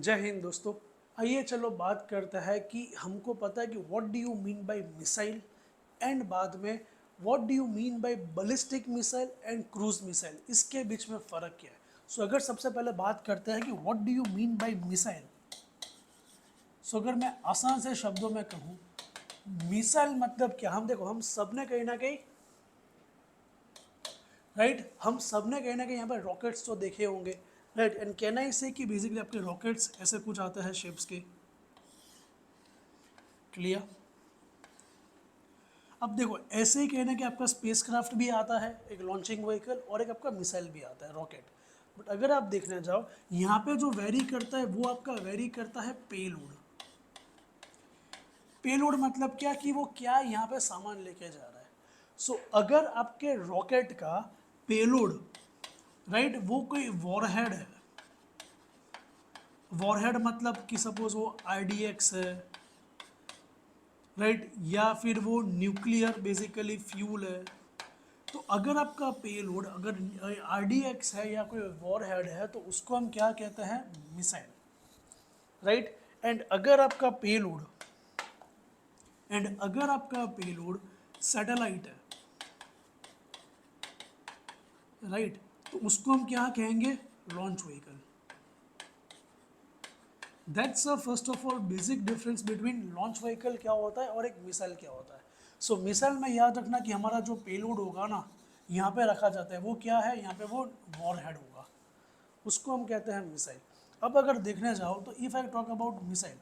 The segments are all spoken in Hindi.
जय हिंद दोस्तों। आइए चलो बात करते हैं कि हमको पता है कि what do you mean by missile and बाद में what do you mean bye ballistic missile and cruise missile, इसके बीच में फ़र्क क्या है। सो अगर सबसे पहले बात करते हैं कि what do you mean by missile, so अगर मैं आसान से शब्दों में कहूँ मिसाइल मतलब क्या, हम देखो हम सब ने कहीं ना कहीं राइट हम सब ने कहीं ना कहीं यहाँ पर रॉकेट्स तो देखे होंगे राइट। एंड कैन आई से कि बेसिकली आपके रॉकेट्स ऐसे कुछ आते हैं शेप्स के। क्लियर। अब देखो ऐसे ही कहना कि आपका स्पेस क्राफ्ट भी आता है, एक लॉन्चिंग व्हीकल, और एक आपका मिसाइल भी आता है रॉकेट। बट अगर आप देखने जाओ यहाँ पे जो वेरी करता है वो आपका वेरी करता है पेलोड। पेलोड मतलब क्या कि वो क्या यहाँ पे सामान लेके जा रहा है। सो अगर आपके रॉकेट का पेलोड राइट वो कोई वॉरहेड है, वॉरहेड मतलब कि सपोज वो आईडीएक्स है राइट, या फिर वो न्यूक्लियर बेसिकली फ्यूल है, तो अगर आपका पेलोड अगर आरडीएक्स है या कोई वॉर हेड है तो उसको हम क्या कहते हैं, मिसाइल राइट। एंड अगर आपका पेलोड सैटेलाइट है राइट, तो उसको हम क्या कहेंगे, launch vehicle. That's a first of all basic difference between launch vehicle क्या होता है और एक मिसाइल क्या होता है। सो मिसाइल में याद रखना कि हमारा जो पेलोड होगा ना यहाँ पे रखा जाता है वो क्या है, यहाँ पे वो वॉर हेड होगा, उसको हम कहते हैं मिसाइल। अब अगर देखने जाओ तो if I talk about missile,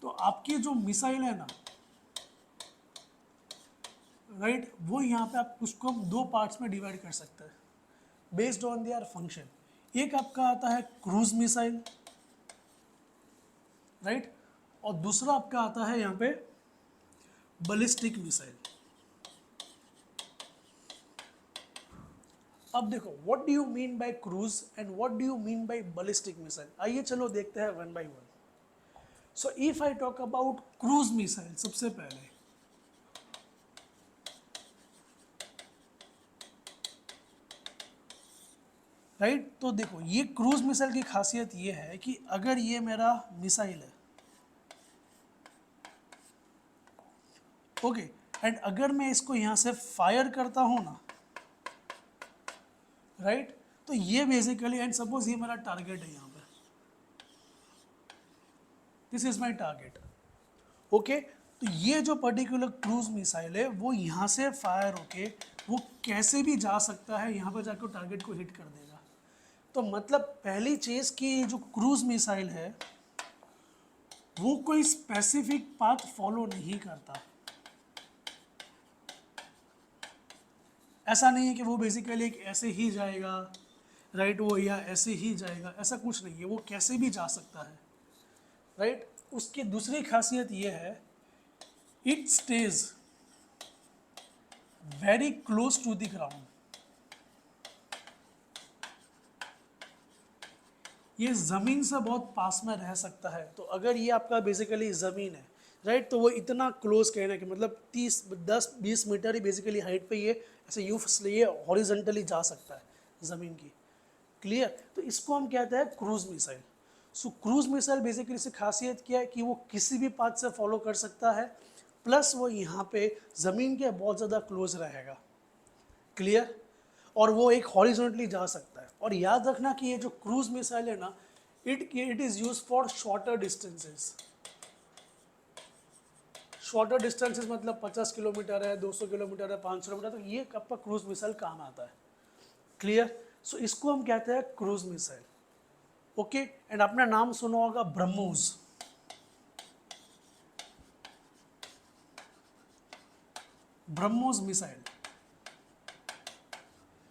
तो आपकी जो मिसाइल है ना राइट, वो यहाँ पे आप उसको हम दो पार्ट्स में डिवाइड कर सकते हैं बेस्ड ऑन देयर फंक्शन। एक आपका आता है क्रूज मिसाइल राइट, और दूसरा आपका आता है यहाँ पे बैलिस्टिक मिसाइल। अब देखो what do you mean bye cruise and what do you mean bye ballistic missile, आइए चलो देखते हैं one by one. So if I talk about cruise missile, सबसे पहले राइट तो देखो ये क्रूज मिसाइल की खासियत ये है कि अगर ये मेरा मिसाइल है ओके, एंड अगर मैं इसको यहाँ से फायर करता हूँ ना राइट, तो ये बेसिकली एंड सपोज ये मेरा टारगेट है यहाँ पे, this is my target okay. तो ये जो पर्टिकुलर क्रूज मिसाइल है वो यहाँ से फायर होके वो कैसे भी जा सकता है, यहाँ पर जाकर टारगेट को हिट कर देगा। तो मतलब पहली चीज़ कि जो क्रूज मिसाइल है वो कोई स्पेसिफिक पाथ फॉलो नहीं करता। ऐसा नहीं है कि वो बेसिकली एक ऐसे ही जाएगा राइट, वो या ऐसे ही जाएगा, ऐसा कुछ नहीं है, वो कैसे भी जा सकता है राइट। उसकी दूसरी खासियत ये है it stays very close to the ground. ये ज़मीन से बहुत पास में रह सकता है, तो अगर ये आपका बेसिकली ज़मीन है राइट, तो वो इतना क्लोज कहना कि मतलब 30-10-20 मीटर ही बेसिकली हाइट पे ये ऐसे यूँ ये हॉरिजेंटली जा सकता है ज़मीन की। क्लियर। तो इसको हम कहते हैं क्रूज मिसाइल। सो क्रूज मिसाइल बेसिकली से खासियत क्या है कि वो किसी भी पाथ से फॉलो कर सकता है, प्लस वो यहाँ पे ज़मीन के बहुत ज़्यादा क्लोज रहेगा। क्लियर। और वो एक हॉरिजॉन्टली जा सकता है। और याद रखना कि ये जो क्रूज मिसाइल है ना, it is use for shorter distances. Shorter distances मतलब 50 किलोमीटर है, 200 किलोमीटर है, 500 किलोमीटर, तो ये आपका क्रूज मिसाइल काम आता है। क्लियर। सो इसको हम कहते हैं क्रूज मिसाइल ओके। एंड आपने नाम सुना होगा BrahMos. BrahMos missile.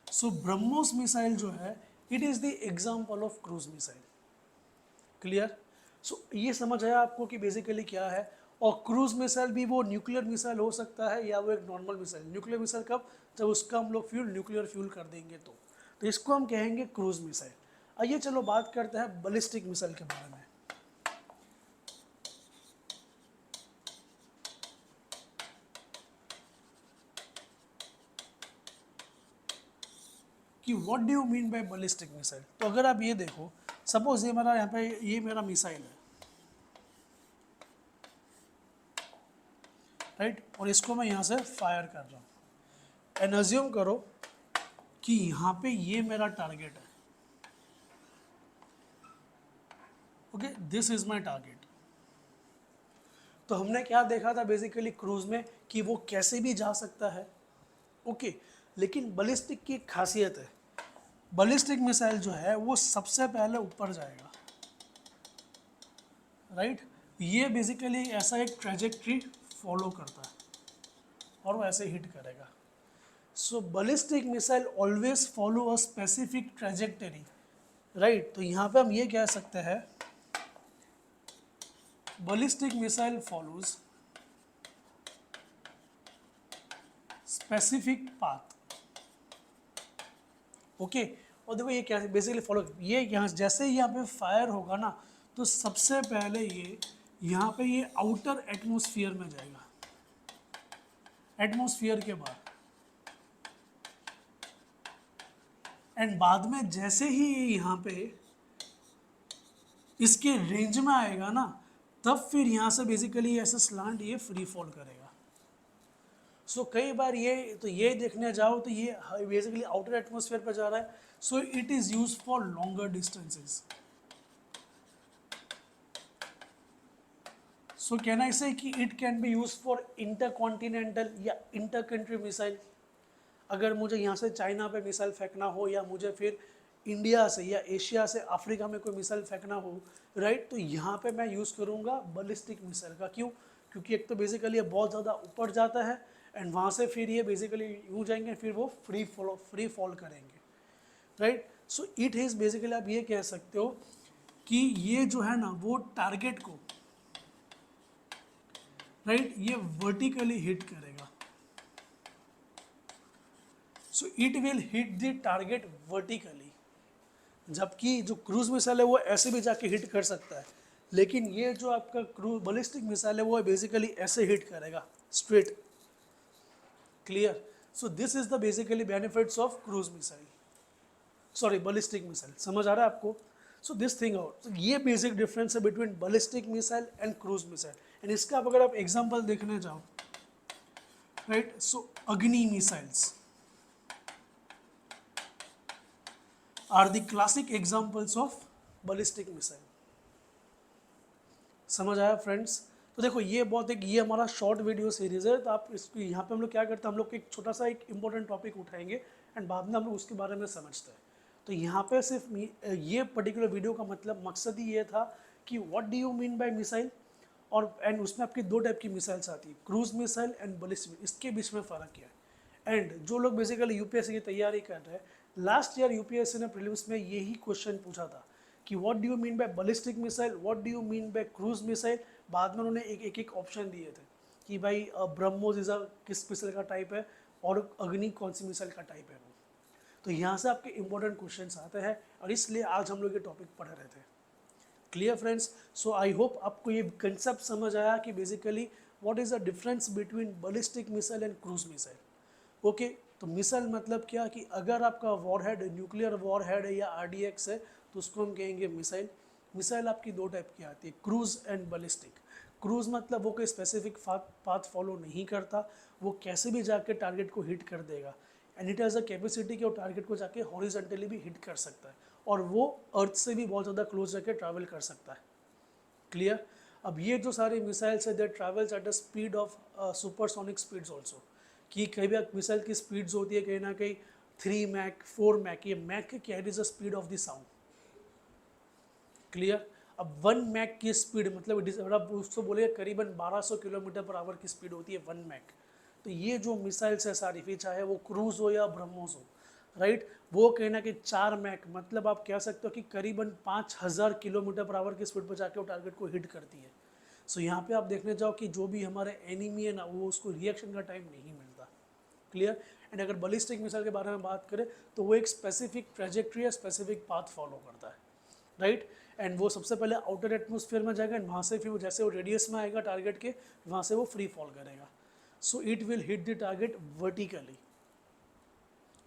So BrahMos missile जो है it is the example of cruise missile. Clear. So ये समझ आया आपको कि बेसिकली क्या है। और क्रूज मिसाइल भी वो न्यूक्लियर मिसाइल हो सकता है या वो एक नॉर्मल मिसाइल। न्यूक्लियर मिसाइल कब, जब उसका हम लोग फ्यूल न्यूक्लियर फ्यूल कर देंगे तो इसको हम कहेंगे क्रूज मिसाइल। आइए चलो बात करते हैं बैलिस्टिक मिसाइल के बारे में कि what do you mean bye ballistic missile. तो अगर आप ये देखो सपोज ये मेरा यहाँ पे ये मेरा मिसाइल है, राइट, और इसको मैं यहाँ से फायर कर रहा हूँ एंड अज्यूम करो कि यहाँ पे ये मेरा टारगेट है। Okay, this is my target. तो हमने क्या देखा था बेसिकली क्रूज में कि वो कैसे भी जा सकता है। ओके, लेकिन बैलिस्टिक की एक खासियत है, बैलिस्टिक मिसाइल जो है वो सबसे पहले ऊपर जाएगा, राइट। ये बेसिकली ऐसा एक ट्रेजेक्ट्री फॉलो करता है और वो ऐसे हिट करेगा। So ballistic missile always follow a specific trajectory, right. तो यहाँ पे हम ये कह सकते हैं ballistic missile follows specific path. Okay, और देखो ये क्या बेसिकली फॉलो, ये यहाँ जैसे ही यहाँ पे फायर होगा ना, तो सबसे पहले ये यहाँ पे ये आउटर एटमॉस्फेयर में जाएगा, एटमॉस्फेयर के बाद, एंड बाद में जैसे ही ये यहाँ पे इसके रेंज में आएगा ना, तब फिर यहाँ से बेसिकली ऐसे स्लांट ये फ्री फॉल करेगा। सो कई बार ये देखने जाओ तो ये बेसिकली आउटर एटमॉस्फेयर पर जा रहा है, so it is use for longer distances. So can I से कि it can be use for intercontinental या इंटर कंट्री मिसाइल। अगर मुझे यहाँ से चाइना पे मिसाइल फेंकना हो या मुझे फिर इंडिया से या एशिया से अफ्रीका में कोई मिसाइल फेंकना हो, राइट, तो यहाँ पे मैं यूज़ करूँगा बैलिस्टिक मिसाइल का। क्यों? क्योंकि एक तो बेसिकली ये बहुत ज़्यादा ऊपर जाता है एंड वहाँ से फिर ये बेसिकली यूँ जाएंगे, फिर वो फ्री फॉल करेंगे, right. So it is basically आप ये कह सकते हो कि ये जो है ना वो टारगेट को, राइट, ये वर्टिकली हिट करेगा। So it will hit the target vertically, जबकि जो क्रूज मिसाइल है वो ऐसे भी जाके हिट कर सकता है, लेकिन ये जो आपका क्रूज बैलिस्टिक मिसाइल है वो बेसिकली ऐसे हिट करेगा straight. Clear? So this is the basically benefits of cruise missile, sorry ballistic missile. समझ आ रहा है आपको? सो दिस थिंग आउट, ये बेसिक डिफरेंस है between ballistic missile and cruise missile. And इसका अगर आप एग्जांपल देखने जाओ, राइट, सो अग्नि missiles are the classic examples of ballistic missile। समझ आया फ्रेंड्स? तो देखो ये बहुत एक ये हमारा शॉर्ट वीडियो सीरीज है, तो आप इसको यहाँ पे हम लोग क्या करते हैं, हम लोग एक छोटा सा एक इंपॉर्टेंट टॉपिक उठाएंगे एंड बाद में हम लोग उसके बारे में समझते हैं। तो यहाँ पे सिर्फ ये पर्टिकुलर वीडियो का मतलब मकसद ही ये था कि what do you mean by missile, और एंड उसमें आपकी दो टाइप की मिसाइल्स आती है, क्रूज मिसाइल एंड बैलिस्टिक, इसके बीच में फ़र्क क्या है। एंड जो लोग बेसिकली यूपीएससी की तैयारी कर रहे हैं, लास्ट ईयर यूपीएससी ने प्रीलिम्स में यही क्वेश्चन पूछा था कि what do you mean bye ballistic missile, what do you mean bye cruise missile. बाद में उन्होंने एक एक ऑप्शन दिए थे कि भाई ब्रह्मोस इज किस मिसाइल का टाइप है और अग्नि कौन सी मिसाइल का टाइप है वो। तो यहाँ से आपके इंपॉर्टेंट क्वेश्चन आते हैं और इसलिए आज हम लोग ये टॉपिक पढ़ रहे थे। Clear friends? So I hope आपको ये कंसेप्ट समझ आया कि basically what is the difference between ballistic missile and cruise missile. Okay, तो मिसाइल मतलब क्या कि अगर आपका वॉरहेड न्यूक्लियर वॉरहेड है या आरडीएक्स है तो उसको हम कहेंगे मिसाइल। मिसाइल आपकी दो टाइप की आती है, क्रूज एंड बैलिस्टिक। क्रूज मतलब वो कोई स्पेसिफिक पाथ फॉलो नहीं करता, वो कैसे भी जाके टारगेट को हिट कर देगा and it has a capacity कि वो टारगेट को जाके हॉरिजॉन्टली भी हिट कर सकता है और वो अर्थ से भी बहुत ज़्यादा क्लोज जाके ट्रैवल कर सकता है। क्लियर? अब ये जो सारी मिसाइल्स है they travels at the speed of supersonic speeds also, कि कई भी मिसाइल की स्पीड्स होती है कहीं ना कहीं 3 मैक 4 मैक, ये मैक क्या है, it is the speed of the sound. Clear? अब 1 मैक की स्पीड मतलब अगर आप उसको बोले करीबन 1200 किलोमीटर पर आवर की स्पीड होती है 1 मैक। तो ये जो मिसाइल्स है सारी, फिर चाहे वो क्रूज हो या ब्रह्मोस हो, राइट, वो कहना कि 4 मैक मतलब आप कह सकते हो कि करीबन 5000 किलोमीटर पर आवर की स्पीड पर जाके वो टारगेट को हिट करती है। सो यहाँ पे आप देखने जाओ कि जो भी हमारे एनिमी है ना, वो उसको रिएक्शन का टाइम नहीं मिलता। क्लियर? एंड अगर बैलिस्टिक मिसाइल के बारे में बात करें तो वो एक स्पेसिफिक ट्रेजेक्ट्री या स्पेसिफिक पाथ फॉलो करता है, राइट। एंड वो सबसे पहले आउटर एटमॉस्फेयर में जाएगा एंड वहाँ से फिर जैसे वो रेडियस में आएगा टारगेट के, वहाँ से वो फ्री फॉल करेगा। So it will hit the target vertically.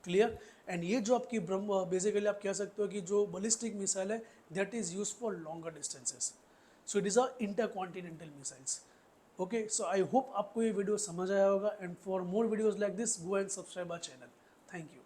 Clear. And ये जो आपकी ब्रह्म बेसिकली आप कह सकते हो कि जो बलिस्टिक मिसाइल है that is use for longer distances, so it is a intercontinental missiles. Okay, so I hope आपको ये वीडियो समझ आया होगा, and for more videos like this go and subscribe our channel. Thank you.